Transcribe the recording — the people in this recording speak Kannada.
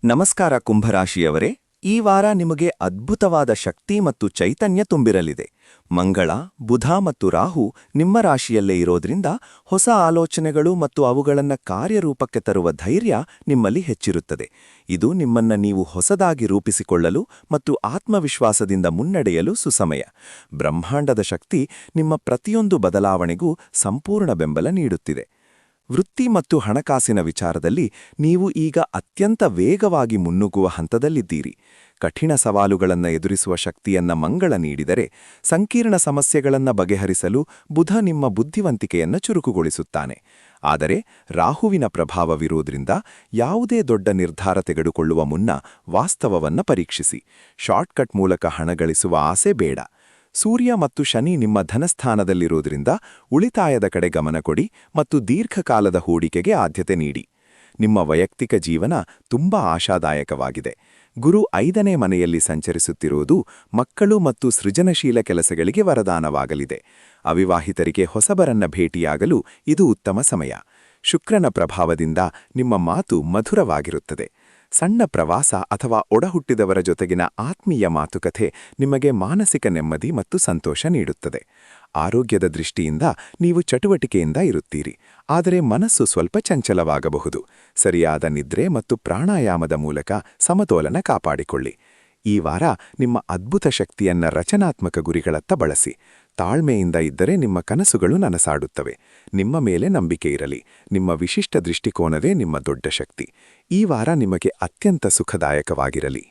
ನಮಸ್ಕಾರ ಕುಂಭರಾಶಿಯವರೇ, ಈ ವಾರ ನಿಮಗೆ ಅದ್ಭುತವಾದ ಶಕ್ತಿ ಮತ್ತು ಚೈತನ್ಯ ತುಂಬಿರಲಿದೆ. ಮಂಗಳ, ಬುಧ ಮತ್ತು ರಾಹು ನಿಮ್ಮ ರಾಶಿಯಲ್ಲೇ ಇರೋದ್ರಿಂದ ಹೊಸ ಆಲೋಚನೆಗಳು ಮತ್ತು ಅವುಗಳನ್ನು ಕಾರ್ಯರೂಪಕ್ಕೆ ತರುವ ಧೈರ್ಯ ನಿಮ್ಮಲ್ಲಿ ಹೆಚ್ಚಿರುತ್ತದೆ. ಇದು ನಿಮ್ಮನ್ನ ನೀವು ಹೊಸದಾಗಿ ರೂಪಿಸಿಕೊಳ್ಳಲು ಮತ್ತು ಆತ್ಮವಿಶ್ವಾಸದಿಂದ ಮುನ್ನಡೆಯಲು ಸುಸಮಯ. ಬ್ರಹ್ಮಾಂಡದ ಶಕ್ತಿ ನಿಮ್ಮ ಪ್ರತಿಯೊಂದು ಬದಲಾವಣೆಗೂ ಸಂಪೂರ್ಣ ಬೆಂಬಲ ನೀಡುತ್ತಿದೆ. ವೃತ್ತಿ ಮತ್ತು ಹಣಕಾಸಿನ ವಿಚಾರದಲ್ಲಿ ನೀವು ಈಗ ಅತ್ಯಂತ ವೇಗವಾಗಿ ಮುನ್ನುಗ್ಗುವ ಹಂತದಲ್ಲಿದ್ದೀರಿ. ಕಠಿಣ ಸವಾಲುಗಳನ್ನು ಎದುರಿಸುವ ಶಕ್ತಿಯನ್ನ ಮಂಗಳ ನೀಡಿದರೆ, ಸಂಕೀರ್ಣ ಸಮಸ್ಯೆಗಳನ್ನು ಬಗೆಹರಿಸಲು ಬುಧ ನಿಮ್ಮ ಬುದ್ಧಿವಂತಿಕೆಯನ್ನು ಚುರುಕುಗೊಳಿಸುತ್ತಾನೆ. ಆದರೆ ರಾಹುವಿನ ಪ್ರಭಾವವಿರುವುದರಿಂದ ಯಾವುದೇ ದೊಡ್ಡ ನಿರ್ಧಾರ ತೆಗೆದುಕೊಳ್ಳುವ ಮುನ್ನ ವಾಸ್ತವವನ್ನು ಪರೀಕ್ಷಿಸಿ. ಶಾರ್ಟ್ಕಟ್ ಮೂಲಕ ಹಣ ಗಳಿಸುವ ಆಸೆ ಬೇಡ. ಸೂರ್ಯ ಮತ್ತು ಶನಿ ನಿಮ್ಮ ಧನಸ್ಥಾನದಲ್ಲಿರುವುದರಿಂದ ಉಳಿತಾಯದ ಕಡೆ ಗಮನ ಕೊಡಿ ಮತ್ತು ದೀರ್ಘಕಾಲದ ಹೂಡಿಕೆಗೆ ಆದ್ಯತೆ ನೀಡಿ. ನಿಮ್ಮ ವೈಯಕ್ತಿಕ ಜೀವನ ತುಂಬಾ ಆಶಾದಾಯಕವಾಗಿದೆ. ಗುರು 5ನೇ ಮನೆಯಲ್ಲಿ ಸಂಚರಿಸುತ್ತಿರುವುದು ಮಕ್ಕಳು ಮತ್ತು ಸೃಜನಶೀಲ ಕೆಲಸಗಳಿಗೆ ವರದಾನವಾಗಲಿದೆ. ಅವಿವಾಹಿತರಿಗೆ ಹೊಸಬರನ್ನ ಭೇಟಿಯಾಗಲು ಇದು ಉತ್ತಮ ಸಮಯ. ಶುಕ್ರನ ಪ್ರಭಾವದಿಂದ ನಿಮ್ಮ ಮಾತು ಮಧುರವಾಗಿರುತ್ತದೆ. ಸಣ್ಣ ಪ್ರವಾಸ ಅಥವಾ ಒಡಹುಟ್ಟಿದವರ ಜೊತೆಗಿನ ಆತ್ಮೀಯ ಮಾತುಕತೆ ನಿಮಗೆ ಮಾನಸಿಕ ನೆಮ್ಮದಿ ಮತ್ತು ಸಂತೋಷ ನೀಡುತ್ತದೆ. ಆರೋಗ್ಯದ ದೃಷ್ಟಿಯಿಂದ ನೀವು ಚಟುವಟಿಕೆಯಿಂದ ಇರುತ್ತೀರಿ, ಆದರೆ ಮನಸ್ಸು ಸ್ವಲ್ಪ ಚಂಚಲವಾಗಬಹುದು. ಸರಿಯಾದ ನಿದ್ರೆ ಮತ್ತು ಪ್ರಾಣಾಯಾಮದ ಮೂಲಕ ಸಮತೋಲನ ಕಾಪಾಡಿಕೊಳ್ಳಿ. ಈ ವಾರ ನಿಮ್ಮ ಅದ್ಭುತ ಶಕ್ತಿಯನ್ನ ರಚನಾತ್ಮಕ ಗುರಿಗಳತ್ತ ಬಳಸಿ. ತಾಳ್ಮೆಯಿಂದ ಇದ್ದರೆ ನಿಮ್ಮ ಕನಸುಗಳು ನನಸಾಡುತ್ತವೆ. ನಿಮ್ಮ ಮೇಲೆ ನಂಬಿಕೆ ಇರಲಿ. ನಿಮ್ಮ ವಿಶಿಷ್ಟ ದೃಷ್ಟಿಕೋನವೇ ನಿಮ್ಮ ದೊಡ್ಡ ಶಕ್ತಿ. ಈ ವಾರ ನಿಮಗೆ ಅತ್ಯಂತ ಸುಖದಾಯಕವಾಗಿರಲಿ.